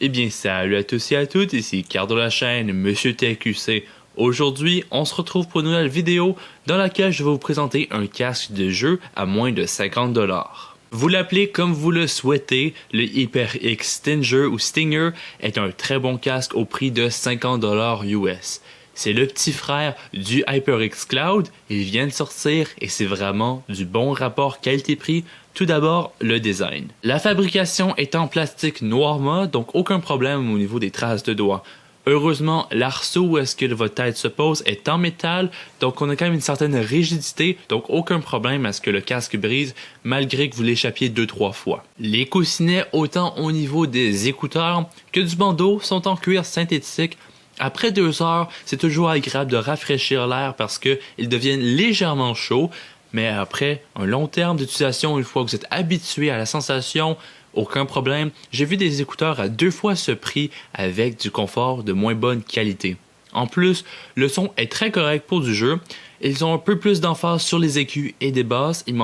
Eh bien, salut à tous et à toutes, ici Cardo la chaîne, Monsieur TQC. Aujourd'hui, on se retrouve pour une nouvelle vidéo dans laquelle je vais vous présenter un casque de jeu à moins de 50$. Vous l'appelez comme vous le souhaitez, le HyperX Stinger ou Stinger est un très bon casque au prix de 50$ US. C'est le petit frère du HyperX Cloud, il vient de sortir et c'est vraiment du bon rapport qualité-prix. Tout d'abord, le design. La fabrication est en plastique noir mat, donc aucun problème au niveau des traces de doigts. Heureusement, l'arceau où est-ce que votre tête se pose est en métal, donc on a quand même une certaine rigidité, donc aucun problème à ce que le casque brise, malgré que vous l'échappiez 2-3 fois. Les coussinets, autant au niveau des écouteurs que du bandeau, sont en cuir synthétique. Après 2 heures, c'est toujours agréable de rafraîchir l'air parce qu'ils deviennent légèrement chauds, mais après un long terme d'utilisation, une fois que vous êtes habitué à la sensation, aucun problème. J'ai vu des écouteurs à 2 fois ce prix avec du confort de moins bonne qualité. En plus, le son est très correct pour du jeu. Ils ont un peu plus d'emphase sur les aigus et des basses. Il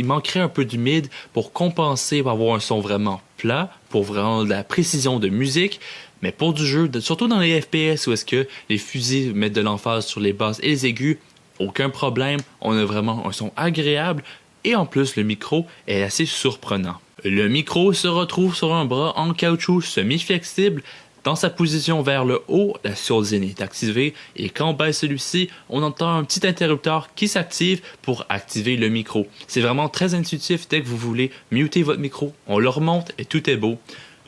manquerait un peu du mid pour compenser, pour avoir un son vraiment plat, pour vraiment de la précision de musique. Mais pour du jeu, surtout dans les FPS où est-ce que les fusils mettent de l'emphase sur les basses et les aigus, aucun problème, on a vraiment un son agréable et en plus le micro est assez surprenant. Le micro se retrouve sur un bras en caoutchouc semi-flexible. Dans sa position vers le haut, la sourdine est activée et quand on baisse celui-ci, on entend un petit interrupteur qui s'active pour activer le micro. C'est vraiment très intuitif dès que vous voulez muter votre micro. On le remonte et tout est beau.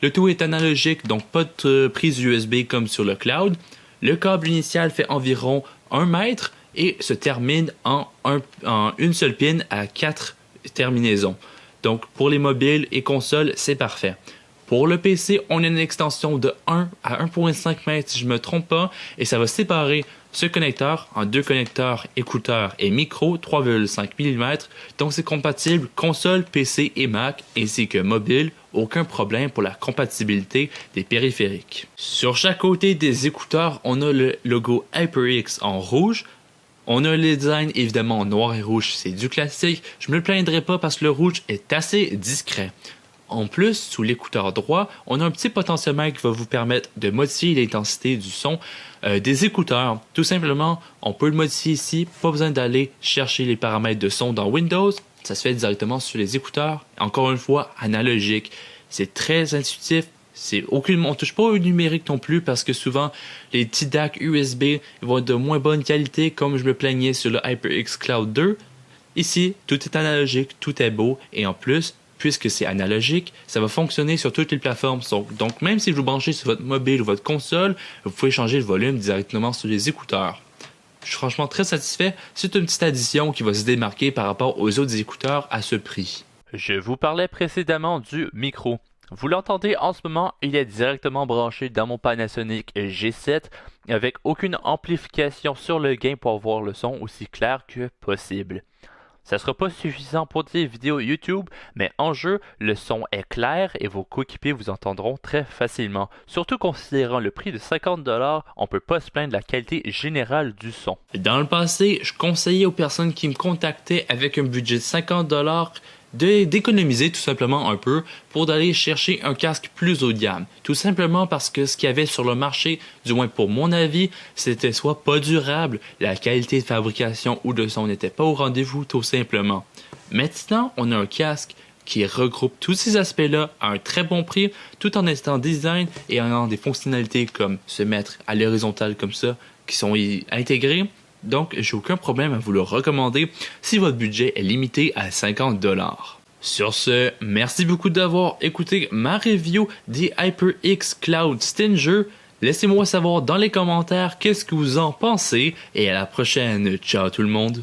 Le tout est analogique, donc pas de prise USB comme sur le cloud. Le câble initial fait environ 1 mètre et se termine en une seule pin à 4 terminaisons. Donc pour les mobiles et consoles, c'est parfait. Pour le PC, on a une extension de 1 à 1.5 mètres si je ne me trompe pas et ça va séparer ce connecteur en 2 connecteurs écouteurs et micro 3,5 mm. Donc c'est compatible console, PC et Mac ainsi que mobile. Aucun problème pour la compatibilité des périphériques. Sur chaque côté des écouteurs, on a le logo HyperX en rouge. On a le design évidemment en noir et rouge, c'est du classique. Je ne me plaindrai pas parce que le rouge est assez discret. En plus, sous l'écouteur droit, on a un petit potentiomètre qui va vous permettre de modifier l'intensité du son des écouteurs. Tout simplement, on peut le modifier ici, pas besoin d'aller chercher les paramètres de son dans Windows. Ça se fait directement sur les écouteurs. Encore une fois, analogique. C'est très intuitif. On touche pas au numérique non plus parce que souvent les petits DAC USB vont être de moins bonne qualité comme je me plaignais sur le HyperX Cloud 2. Ici, tout est analogique, tout est beau et en plus, puisque c'est analogique, ça va fonctionner sur toutes les plateformes. Donc même si vous branchez sur votre mobile ou votre console, vous pouvez changer le volume directement sur les écouteurs. Je suis franchement très satisfait. C'est une petite addition qui va se démarquer par rapport aux autres écouteurs à ce prix. Je vous parlais précédemment du micro. Vous l'entendez en ce moment, il est directement branché dans mon Panasonic G7 avec aucune amplification sur le gain pour avoir le son aussi clair que possible. Ça ne sera pas suffisant pour des vidéos YouTube, mais en jeu, le son est clair et vos coéquipiers vous entendront très facilement. Surtout considérant le prix de 50$, on ne peut pas se plaindre de la qualité générale du son. Dans le passé, je conseillais aux personnes qui me contactaient avec un budget de 50$ d'économiser tout simplement un peu pour d'aller chercher un casque plus haut de gamme. Tout simplement parce que ce qu'il y avait sur le marché, du moins pour mon avis, c'était soit pas durable, la qualité de fabrication ou de son n'était pas au rendez-vous tout simplement. Maintenant, on a un casque qui regroupe tous ces aspects-là à un très bon prix, tout en étant design et en ayant des fonctionnalités comme se mettre à l'horizontale comme ça, qui sont intégrées. Donc, j'ai aucun problème à vous le recommander si votre budget est limité à 50$. Sur ce, merci beaucoup d'avoir écouté ma review des HyperX Cloud Stinger. Laissez-moi savoir dans les commentaires qu'est-ce que vous en pensez et à la prochaine. Ciao tout le monde!